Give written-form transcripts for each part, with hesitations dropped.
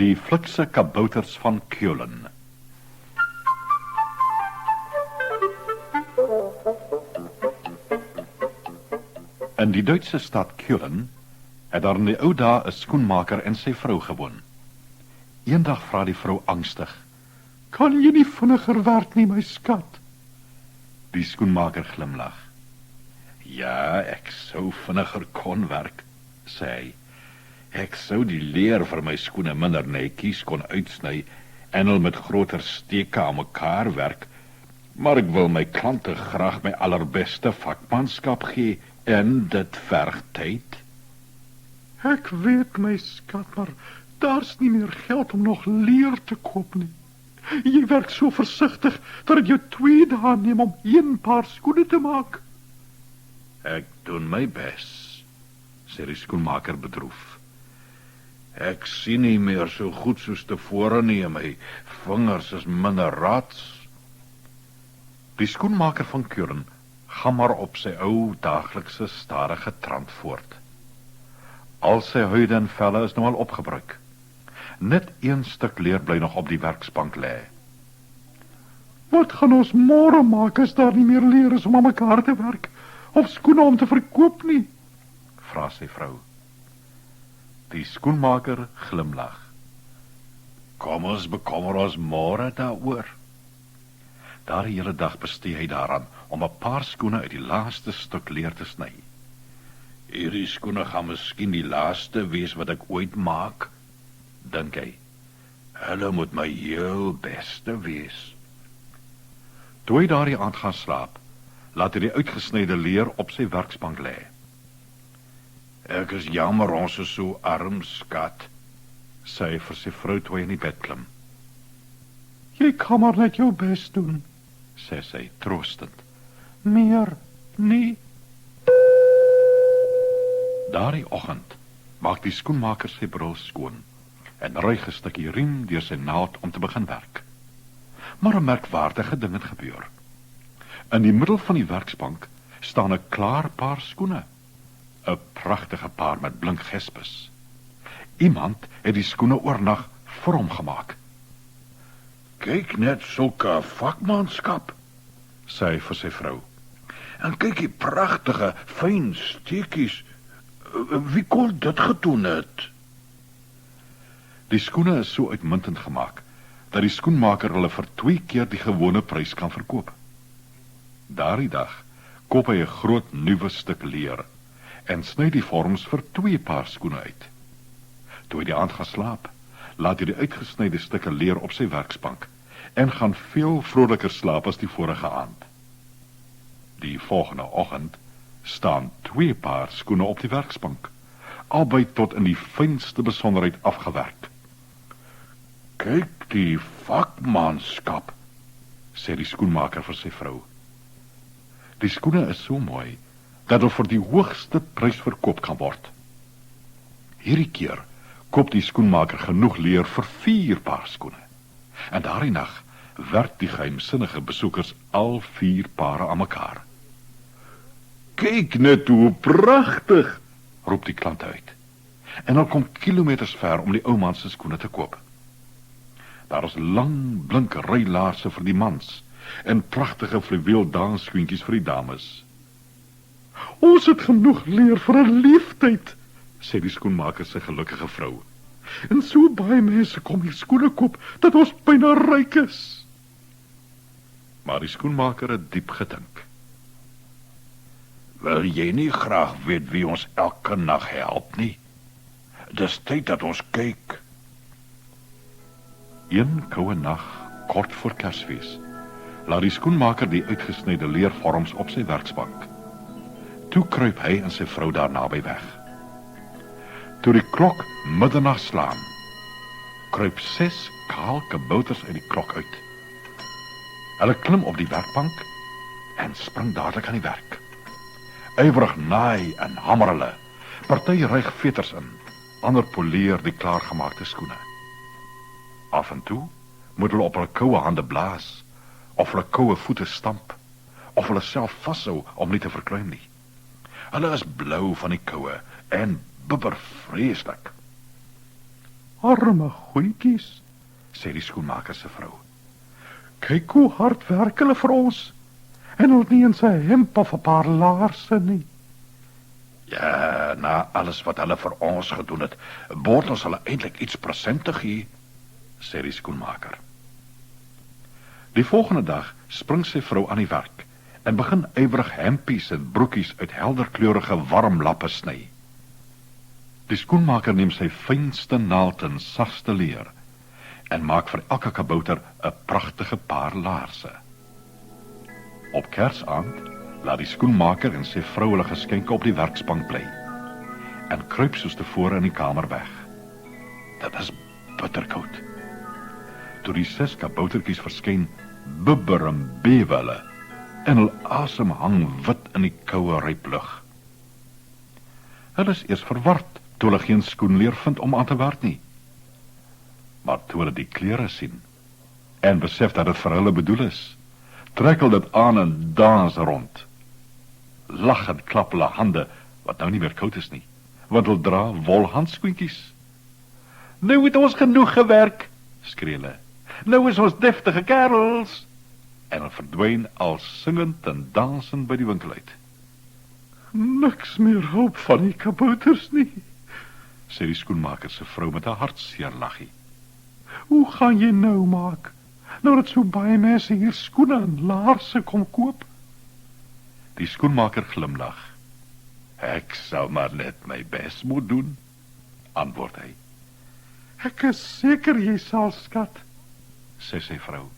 Die flikse kabouters van Keulen. In die Duitse stad Keulen het daar in die ou dae 'n skoenmaker en sy vrou gewoon. Eendag vra die vrou angstig: "Kan jy nie vinniger werk nie, my skat?" Die skoenmaker glimlag. "Ja, ek sou vinniger kon werk," sê hy. "Ek sou die leer vir my skoene minder netjies kon uitsny en hulle met groter steke aan mekaar werk, maar ek wil my klante graag my allerbeste vakmanskap gee en dit verg tyd." "Ek weet, my skat, maar daar's nie meer geld om nog leer te koop nie. Jy werk so versigtig dat dit jou 2 dae neem om 1 paar skoene te maak." "Ek doen my bes," sê die skoenmaker bedroef. "Ek sien nie meer so goed soos tevore nie, my vingers is minder rats." Die skoenmaker van Keulen gaan maar op sy ou daaglikse stadige trant voort. Al sy huide en velle is nou al opgebruik. Net 1 stuk leer bly nog op die werksbank lê. "Wat gaan ons môre maak as daar nie meer leer is om aan mekaar te werk, of skoene om te verkoop nie?" vra sy vrou. Die skoenmaker glimlag. "Kom ons bekommer ons môre daaroor." Daardie hele dag bestee hy daaraan om 'n paar skoene uit die laaste stuk leer te sny. "Hierdie skoene gaan miskien die laaste wees wat ek ooit maak," dink hy. "Hulle moet my heel beste wees." Toe hy daardie aand gaan slaap, laat hy die uitgesnyde leer op sy werksbank lê. "Ek is jammer ons is so arm, skat," sê hy vir sy vrou toe hy in die bed klim. "Jy kan maar net jou bes doen," sê sy troostend. "Meer nie." Daardie oggend maak die skoenmaker sy bril skoon en ruig 'n stukkie riem deur sy naald om te begin werk. Maar 'n merkwaardige ding het gebeur. In die middel van die werksbank staan 'n klaar paar skoene. 'n Pragtige paar met blink gespes. Iemand het die skoene oornag vir hom gemaak. "Kyk net sulke vakmanskap," sê hy vir sy vrou. "En kyk die pragtige, fyn steekies. Wie kon dit gedoen het?" Die skoene is so uitmuntend gemaak dat die skoenmaker hulle vir 2 keer die gewone prys kan verkoop. Daardie dag koop hy 'n groot nuwe stuk leer en sny die vorms vir 2 paar skoene uit. Toe hy die aand gaan slaap, laat hy die uitgesnyde stukke leer op sy werksbank en gaan veel vroliker slaap as die vorige aand. Die volgende oggend staan 2 paar skoene op die werksbank, albei tot in die fynste besonderheid afgewerk. "Kyk die vakmanskap," sê die skoenmaker vir sy vrou. Die skoene is so mooi dat hulle vir die hoogste prys verkoop kan word. Hierdie keer koop die skoenmaker genoeg leer vir 4 paar skoene. En daardie nag werk die geheimsinnige besoekers al 4 pare aan mekaar. "Kyk net hoe pragtig," roep die klant uit. En hulle kom kilometers ver om die ou man se skoene te koop. Daar is lang, blink rylaarse vir die mans en pragtige fluweel dansskoentjies vir die dames. "Ons het genoeg leer vir 'n leeftyd," sê die skoenmaker sy gelukkige vrou. "En so baie mense kom hier skoene koop dat ons byna ryk is." Maar die skoenmaker het diep gedink. "Wil jy nie graag weet wie ons elke nag help nie? Dis tyd dat ons kyk." Een koue nag, kort voor Kersfees, laat die skoenmaker die uitgesnyde leervorms op sy werksbank. Toe kruip hy en sy vrou daar naby weg. Toe die klok middernag slaan, kruip 6 kaal kabouters uit die klok uit. Hulle klim op die werkbank en spring dadelik aan die werk. Ywerig naai en hamer hulle. Party ryg veters in, ander poleer die klaargemaakte skoene. Af en toe moet hulle op hulle koue hande blaas, of hulle koue voete stamp, of hulle self vashou om nie te verkruim nie. Hulle is blou van die koue en bibber vreeslik. Arme goeietjies, sê die skoenmaker se vrou. Kyk hoe hard werk hulle vir ons, en hulle het nie eens 'n hemp of 'n paar laarse nie. Ja, na alles wat hulle vir ons gedoen het, behoort ons hulle eintlik iets present te gee, sê die skoenmaker. Die volgende dag spring sy vrou aan die werk en begin ywerig hempies en broekies uit helderkleurige warm lappe sny. Die skoenmaker neem sy fynste naald en sagste leer en maak vir elke kabouter 'n pragtige paar laarse. Op Kersaand laat die skoenmaker en sy vrou hulle geskenke op die werksbank bly en kruip soos tevore in die kamer weg. Dit is bitterkoud. Toe die 6 kaboutertjies verskyn, bibber en bewe hulle en hul asem hang wit in die koue ryp lug. Hulle is eers verward toe hulle geen skoenleer vind om aan te werk nie. Maar toe hulle die klere sien en besef dat dit vir hulle bedoel is, trek hulle dit aan en dans rond. Lag en klap hulle hande, wat nou nie meer koud is nie, want hulle dra wolhandskoentjies. Nou het ons genoeg gewerk, skree hulle. Nou is ons deftige kerels. En hulle verdwyn al singend en dansend by die winkel uit. Niks meer hoop van die kabouters nie, sê die skoenmaker se vrou met 'n hartseer laggie. Hoe gaan jy nou maak, nou dat so baie mense hier skoene en laarse kom koop? Die skoenmaker glimlag. Ek sal maar net my bes moet doen, antwoord hy. Ek is seker jy sal, skat, sê sy vrou.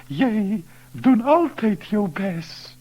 Jy doen altyd jou bes.